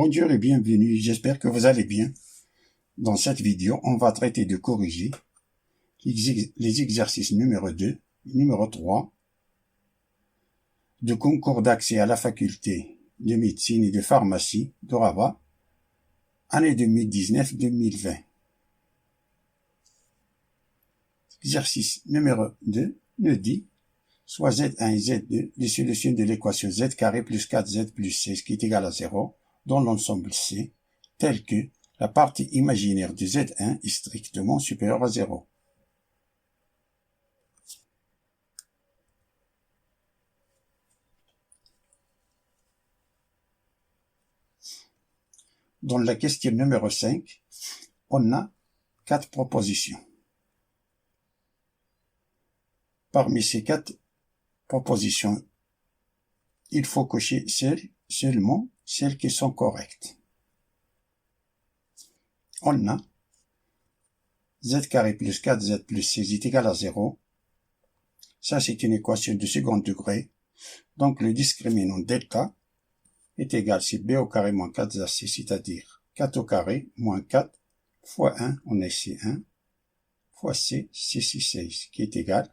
Bonjour et bienvenue, j'espère que vous allez bien. Dans cette vidéo, on va traiter de corriger les exercices numéro 2, numéro 3, de concours d'accès à la faculté de médecine et de pharmacie de Rabat, année 2019-2020. Exercice numéro 2 nous dit, soit Z1 et Z2, les solutions de l'équation Z carré plus 4Z plus 16 qui est égal à 0, dans l'ensemble C, tel que la partie imaginaire de Z1 est strictement supérieure à 0. Dans la question numéro 5, on a 4 propositions. Parmi ces 4 propositions, il faut cocher seulement celles qui sont correctes. On a Z carré plus 4Z plus 16 est égal à 0. Ça, c'est une équation de second degré. Donc, le discriminant delta est égal, c'est B au carré moins 4AC, c'est-à-dire 4 au carré moins 4 fois 1, on est C1, fois C, c'est 16, qui est égal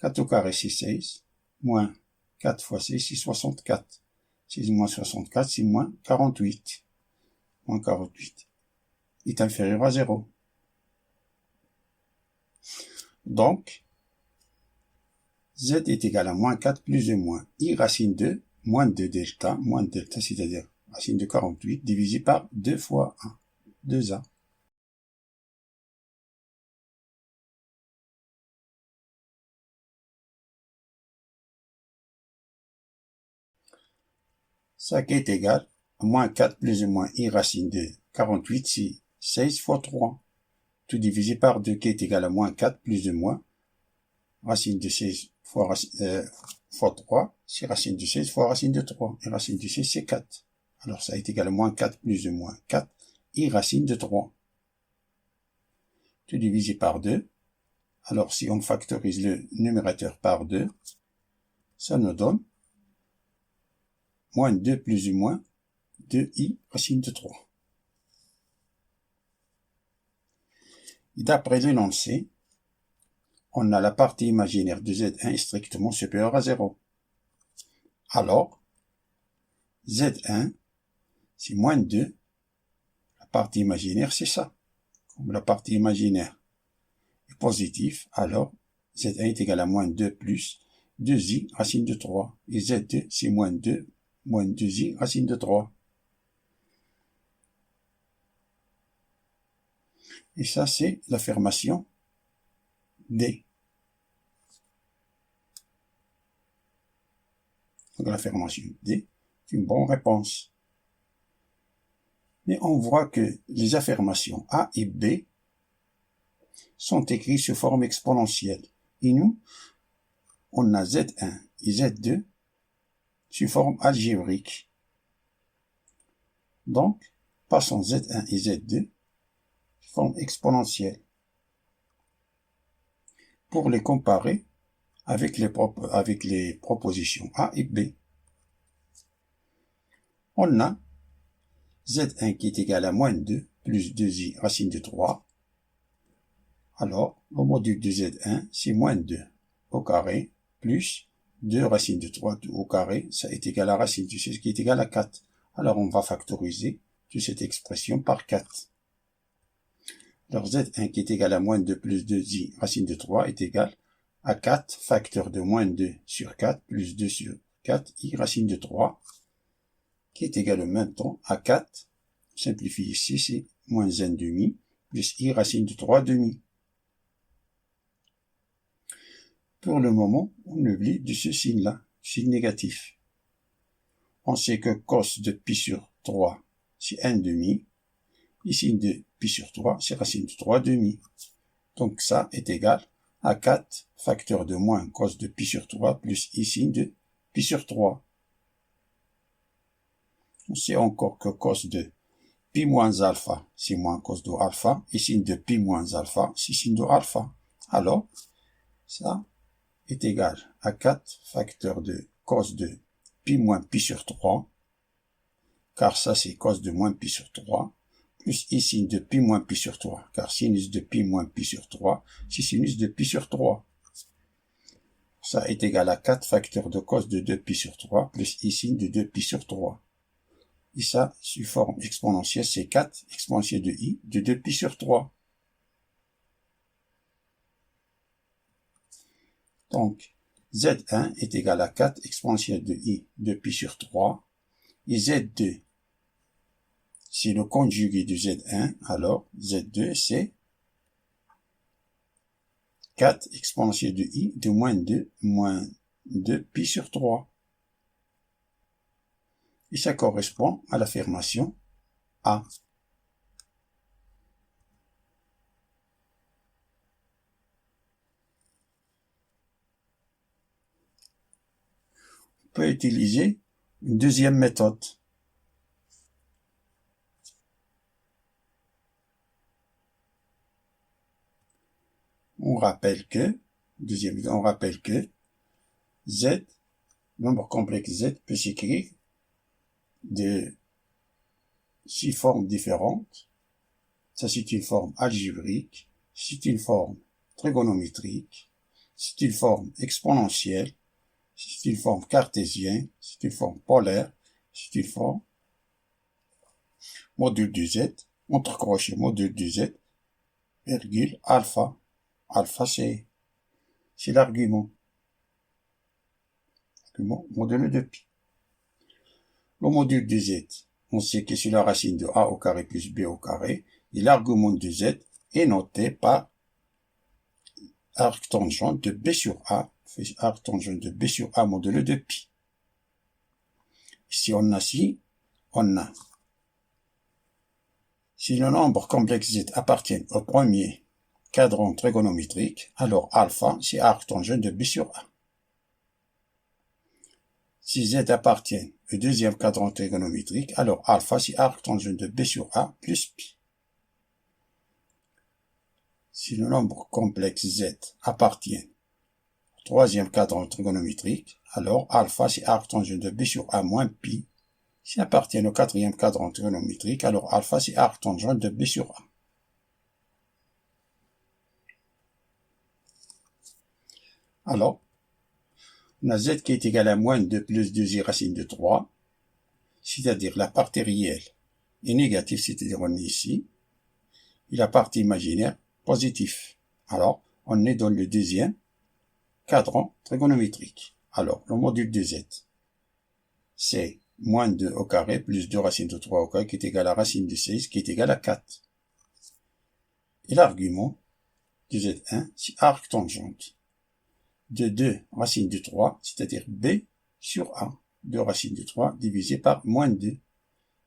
4 au carré, c'est 16, moins 4 fois 6, c'est 64. 6 moins 64, c'est moins 48. Moins 48 est inférieur à 0. Donc, Z est égal à moins 4 plus ou moins I racine de moins 2 delta, c'est-à-dire racine de 48, divisé par 2 fois 1, 2A. Ça qui est égal à moins 4 plus ou moins I racine de 48, c'est 16 fois 3. Tout divisé par 2 qui est égal à moins 4 plus ou moins racine de 16 fois 3, c'est racine de 16 fois racine de 3. Et racine de 16, c'est 4. Alors ça est égal à moins 4 plus ou moins 4, I racine de 3. Tout divisé par 2. Alors si on factorise le numérateur par 2, ça nous donne moins 2 plus ou moins 2i racine de 3. Et d'après l'énoncé, on a la partie imaginaire de Z1 strictement supérieure à 0. Alors, Z1, c'est moins 2. La partie imaginaire, c'est ça. Comme la partie imaginaire est positive, alors Z1 est égal à moins 2 plus 2i racine de 3. Et Z2, c'est moins 2 moins 2i racine de 3. Et ça, c'est l'affirmation D. Donc l'affirmation D est une bonne réponse. Mais on voit que les affirmations A et B sont écrites sous forme exponentielle. Et nous, on a Z1 et Z2 sous forme algébrique. Donc, passons Z1 et Z2 sous forme exponentielle. Pour les comparer avec les propositions A et B. On a Z1 qui est égal à moins 2 plus 2i racine de 3. Alors, le module de Z1, c'est moins 2 au carré plus 2 racine de 3 au carré, ça est égal à racine de 6 qui est égal à 4. Alors, on va factoriser toute cette expression par 4. Alors, Z1 qui est égal à moins 2 plus 2i racine de 3 est égal à 4 facteur de moins 2 sur 4 plus 2 sur 4 i racine de 3 qui est égal en même temps à 4. Simplifie ici, c'est moins 1 demi plus i racine de 3 demi. Pour le moment, on oublie de ce signe-là, signe négatif. On sait que cos de pi sur 3, c'est 1 demi. Et signe de pi sur 3, c'est racine de 3 demi. Donc ça est égal à 4 facteur de moins cos de pi sur 3 plus i signe de pi sur 3. On sait encore que cos de pi moins alpha, c'est moins cos de alpha. Et signe de pi moins alpha, c'est signe de alpha. Alors, ça est égal à 4 facteur de cos de pi moins pi sur 3 car ça c'est cos de moins pi sur 3, plus i sin de pi moins pi sur 3, car sinus de pi moins pi sur 3, c'est sinus de pi sur 3. Ça est égal à 4 facteurs de cos de 2 pi sur 3, plus i sin de 2 pi sur 3. Et ça, sous forme exponentielle, c'est 4 exponentielle de i de 2 pi sur 3. Donc, Z1 est égal à 4 exponentielle de i de pi sur 3. Et Z2, c'est le conjugué de Z1, alors Z2 c'est 4 exponentielle de i de moins 2 pi sur 3. Et ça correspond à l'affirmation A. On peut utiliser une deuxième méthode. On rappelle que Z, nombre complexe Z peut s'écrire de 6 formes différentes. Ça, c'est une forme algébrique, c'est une forme trigonométrique, c'est une forme exponentielle, c'est une forme cartésienne, c'est une forme polaire, c'est une forme module de Z, entre crochets module de Z, virgule, alpha. Alpha, c'est l'argument. Module de pi. Le module de Z, on sait que c'est la racine de a au carré plus b au carré, et l'argument de Z est noté par arc tangent de b sur a, arc tangent de b sur a modulo de pi. Si le nombre complexe Z appartient au premier cadran trigonométrique, alors alpha, c'est arc tangent de b sur a. Si Z appartient au deuxième cadran trigonométrique, alors alpha, c'est arc tangent de b sur a plus pi. Si le nombre complexe Z appartient au troisième cadran trigonométrique, alors alpha, c'est arc tangent de b sur a moins pi. S'il appartient au quatrième cadran trigonométrique, alors alpha, c'est arc tangent de b sur a. Alors, on a Z qui est égal à moins 2 plus 2i racine de 3, c'est-à-dire la partie réelle est négative, c'est-à-dire on est ici, et la partie imaginaire positive. Alors, on est dans le deuxième cadran trigonométrique. Alors, le module de Z, c'est moins 2 au carré plus 2 racine de 3 au carré qui est égal à racine de 16 qui est égal à 4. Et l'argument de Z1, c'est arc tangente de 2 racine de 3, c'est-à-dire B sur A, 2 racines de 3 divisé par moins 2,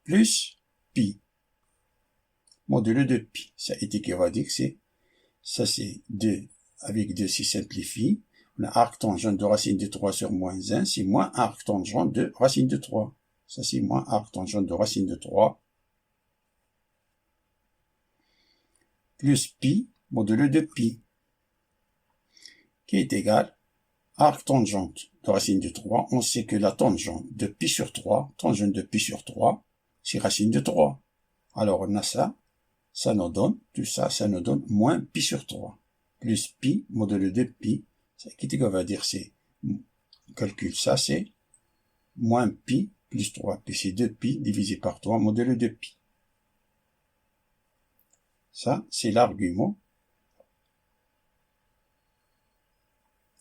plus pi, modulo de pi. Ça est équivalent, ça c'est 2, avec 2 c'est simplifie, on a arc tangente de racine de 3 sur moins 1, c'est moins arc tangente de racine de 3. Ça c'est moins arc tangente de racine de 3, plus pi, modulo de pi, qui est égal arc tangente de racine de 3, on sait que la tangente de pi sur 3, tangente de pi sur 3, c'est racine de 3. Alors on a ça, ça nous donne, tout ça, ça nous donne moins pi sur 3, plus pi, modulo de pi, ça qui va dire c'est, on calcule ça, c'est moins pi plus 3, puis c'est 2 pi divisé par 3, modulo de pi. Ça, c'est l'argument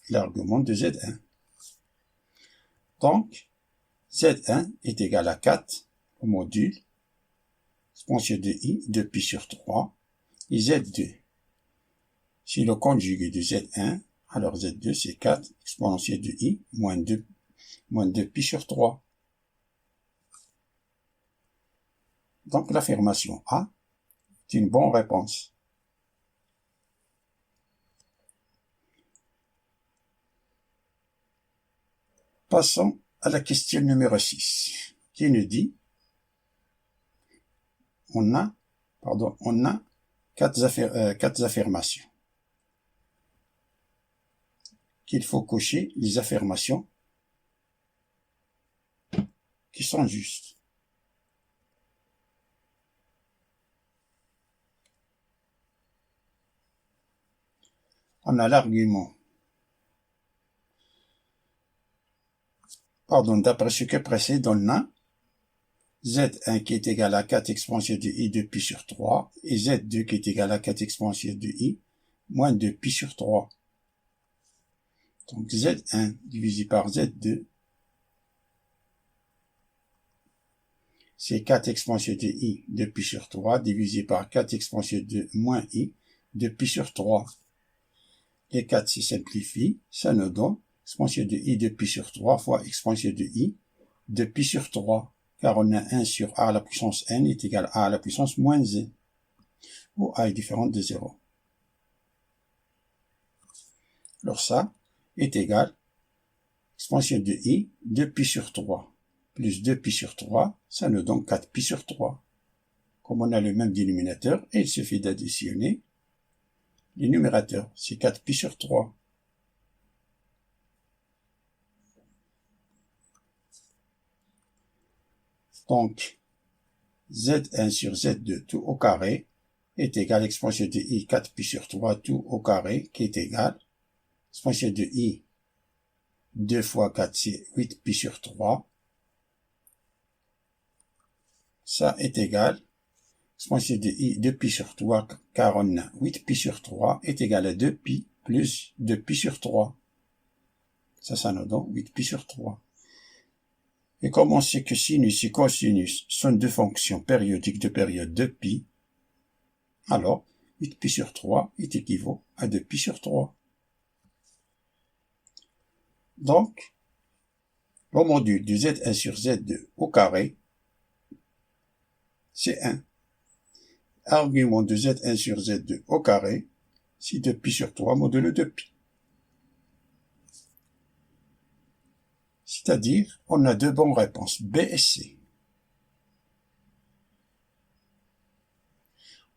de Z1. Donc, Z1 est égal à 4 au module exponentielle de i de pi sur 3 et Z2. Si le conjugué de Z1, alors Z2 c'est 4 exponentielle de i moins 2 pi sur 3. Donc l'affirmation A est une bonne réponse. Passons à la question numéro 6, qui nous dit, on a 4 affirmations. Qu'il faut cocher les affirmations qui sont justes. on a l'argument. Pardon, d'après ce que précède, on a Z1 qui est égal à 4 exponentielle de I de pi sur 3 et Z2 qui est égal à 4 exponentielle de I moins 2 pi sur 3. Donc Z1 divisé par Z2, c'est 4 exponentielle de I de pi sur 3 divisé par 4 exponentielle de moins I de pi sur 3. Les 4 se simplifient, ça nous donne exponentielle de I de pi sur 3 fois exponentielle de I de pi sur 3. Car on a 1 sur a à la puissance n est égal à la puissance moins n, où a est différente de 0. Alors ça est égal exponentielle de i de pi sur 3 plus 2 pi sur 3, ça nous donne 4 pi sur 3. Comme on a le même dénominateur, et il suffit d'additionner les numérateurs, c'est 4 pi sur 3. Donc, Z1 sur Z2 tout au carré est égal à exponentielle de i 4 pi sur 3 tout au carré qui est égal exponentielle de i 2 fois 4 c'est 8 pi sur 3. Ça est égal exponentielle de i 2 pi sur 3 car on a 8 pi sur 3 est égal à 2 pi plus 2 pi sur 3. Ça nous donne 8 pi sur 3. Et comme on sait que sinus et cosinus sont deux fonctions périodiques de période de pi, alors 8 pi sur 3 est équivaut à 2 pi sur 3. Donc, le module de Z1 sur Z2 au carré, c'est 1. Argument de Z1 sur Z2 au carré, c'est 2 pi sur 3 modulo 2 pi. C'est-à-dire, on a deux bonnes réponses, B et C.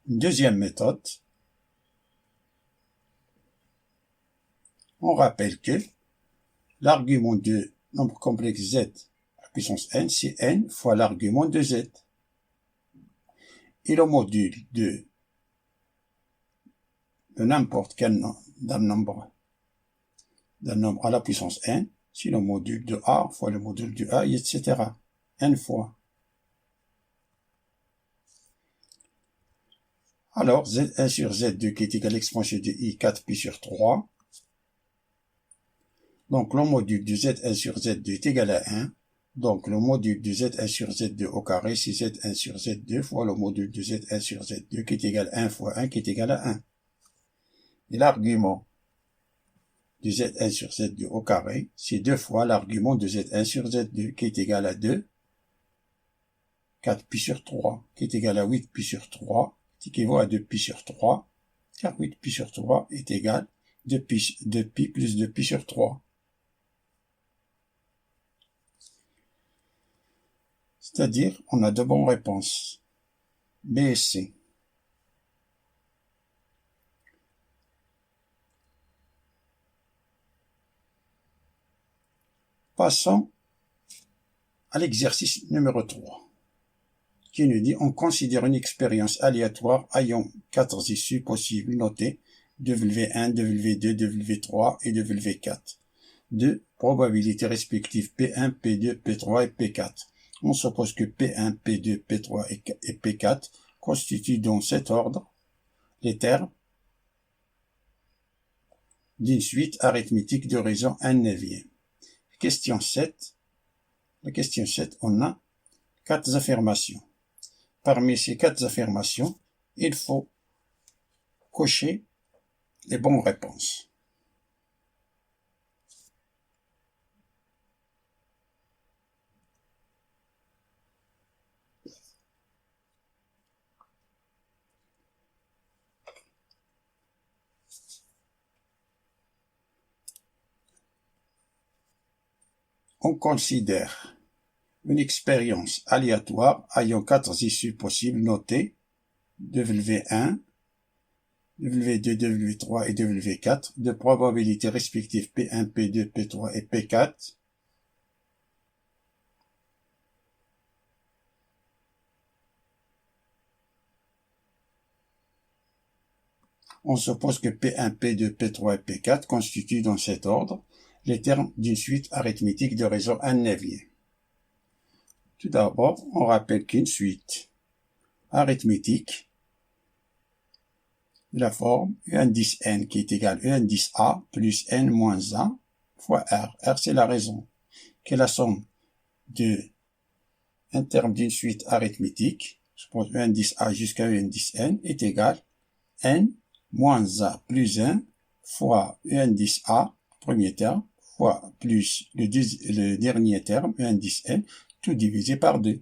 Une deuxième méthode, on rappelle que l'argument de nombre complexe Z à la puissance n, c'est n fois l'argument de Z. Et le module de n'importe quel d'un nombre à la puissance n, c'est le module de A fois le module de A, etc. n fois. Alors, Z1 sur Z2 qui est égal à l'exponentielle de I 4 pi sur 3. Donc, le module de Z1 sur Z2 est égal à 1. Donc, le module de Z1 sur Z2 au carré, c'est Z1 sur Z2 fois le module de Z1 sur Z2 qui est égal à 1 fois 1 qui est égal à 1. Et l'argument de Z1 sur Z2 au carré, c'est 2 fois l'argument de Z1 sur Z2 qui est égal à 2, 4 pi sur 3 qui est égal à 8 pi sur 3, qui équivaut à 2 pi sur 3, car 8 pi sur 3 est égal à 2 pi plus 2 pi sur 3. C'est-à-dire, on a deux bonnes réponses, B et C. Passons à l'exercice numéro 3, qui nous dit on considère une expérience aléatoire ayant 4 issues possibles notées W1, W2, W3 et W4. De probabilités respectives P1, P2, P3 et P4. On suppose que P1, P2, P3 et P4 constituent dans cet ordre les termes d'une suite arithmétique de raison 1/9. Question 7. La question 7, on a 4 affirmations. Parmi ces 4 affirmations, il faut cocher les bonnes réponses. On considère une expérience aléatoire ayant 4 issues possibles notées W1, W2, W3 et W4 de probabilités respectives P1, P2, P3 et P4 on suppose que P1, P2, P3 et P4 constituent dans cet ordre les termes d'une suite arithmétique de raison 1/9. Tout d'abord, on rappelle qu'une suite arithmétique de la forme E indice n qui est égal à E indice a plus n moins a fois r. R, c'est la raison, qui est la somme de un terme d'une suite arithmétique, je prends E indice a jusqu'à E indice n, est égal à n moins a plus 1 fois E indice a, premier terme, fois plus le dernier terme, E indice n, tout divisé par 2.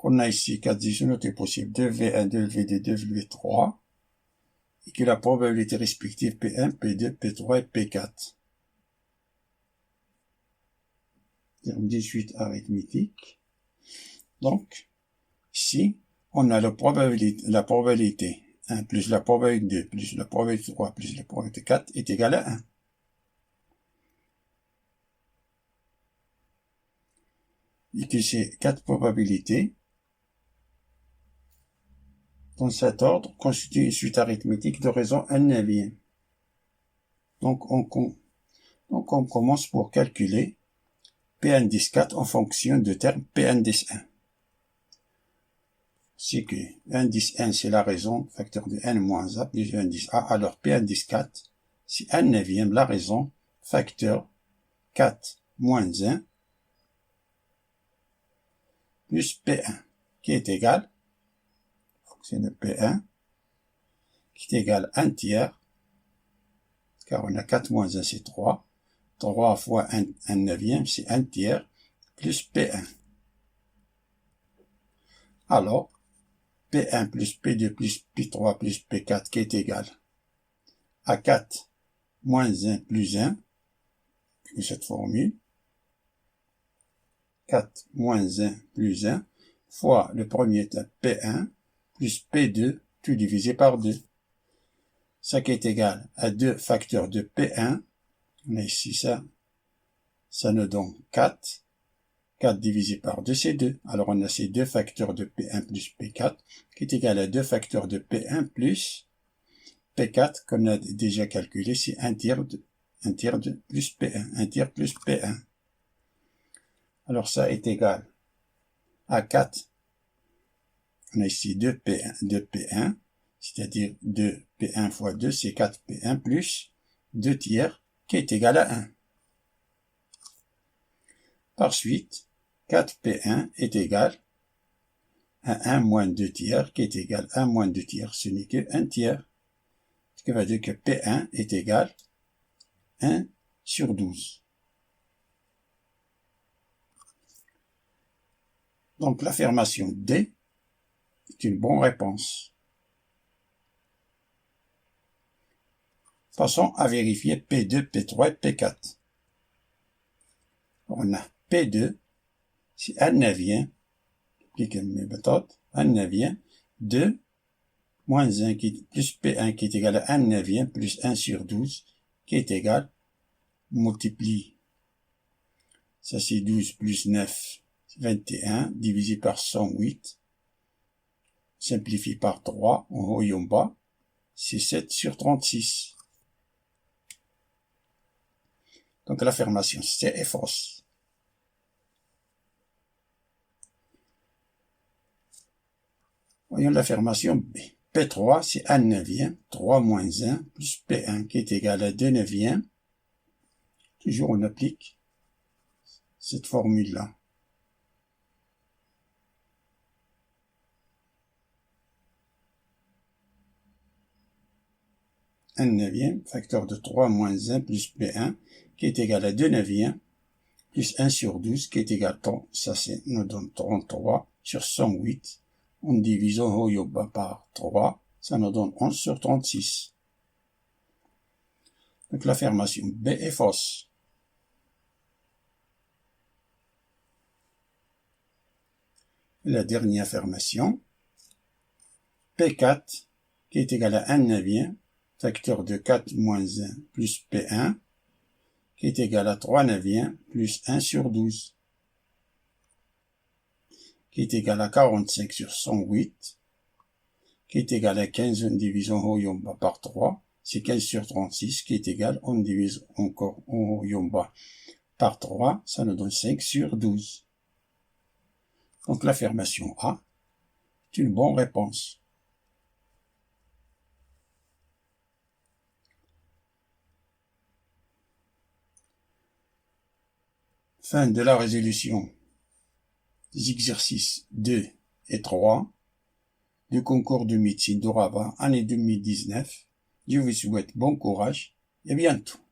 On a ici 4 disjonctés possibles, 2V1, 2V2, 2V3, et que la probabilité respective P1, P2, P3 et P4. Terme 18 arithmétique. Donc, ici, on a la probabilité 1 plus la probabilité 2 plus la probabilité 3 plus la probabilité 4 est égal à 1. Et que ces 4 probabilités, dans cet ordre, constituent une suite arithmétique de raison 1/9. Donc, on commence pour calculer P indice 4 en fonction de terme P indice 1. C'est que indice n, c'est la raison, facteur de n moins a, plus indice a, alors P indice 4, c'est 1/9, la raison, facteur 4 moins 1, plus P1, qui est égal, fonction de P1, qui est égal à 1 tiers, car on a 4 moins 1, c'est 3, 3 fois 1/9, c'est 1 tiers, plus P1. Alors, P1 plus P2 plus P3 plus P4 qui est égal à 4 moins 1 plus 1, cette formule, 4 moins 1 plus 1, fois le premier terme P1 plus P2, tout divisé par 2. Ça qui est égal à 2 facteurs de P1, on a ici ça nous donne 4. 4 divisé par 2, c'est 2. Alors, on a ces 2 facteurs de P1 plus P4, qui est égal à 2 facteurs de P1 plus P4, qu'on a déjà calculé, c'est 1 tiers de plus P1, 1 tiers plus P1. Alors, ça est égal à 4. On a ici 2 P1, c'est-à-dire 2 P1 fois 2, c'est 4 P1 plus 2 tiers, qui est égal à 1. Par suite, 4P1 est égal à 1 moins 2 tiers, qui est égal à 1 moins 2 tiers, ce n'est que 1 tiers. Ce qui veut dire que P1 est égal à 1 sur 12. Donc l'affirmation D est une bonne réponse. Passons à vérifier P2, P3 et P4. On a P2, c'est 1/9, appliquez mes méthodes, 1/9, 2 moins 1 plus P1 qui est égal à 1/9 plus 1 sur 12 qui est égal, multiplie, ça c'est 12 plus 9, 21, divisé par 108, simplifie par 3, en haut et en bas, c'est 7 sur 36. Donc l'affirmation C est fausse. Voyons l'affirmation B. P3, c'est 1/9, 3 moins 1, plus P1 qui est égal à 2/9. Toujours on applique cette formule-là. 1/9, facteur de 3 moins 1 plus P1 qui est égal à 2/9, plus 1 sur 12 qui est égal à 30. Ça nous donne 33 sur 108. En divisant haut et bas par 3, ça nous donne 11 sur 36. Donc l'affirmation B est fausse. La dernière affirmation, P4 qui est égal à 1/9, facteur de 4 moins 1 plus P1 qui est égal à 3/9 plus 1 sur 12. qui est égal à 45 sur 108, qui est égal à 15, on divise en haut et en bas par 3, c'est 15 sur 36, qui est égal, on divise encore en haut et en bas par 3, ça nous donne 5 sur 12. Donc l'affirmation A est une bonne réponse. Fin de la résolution des exercices 2 et 3 du concours de médecine d'Ourava, année 2019. Je vous souhaite bon courage et à bientôt.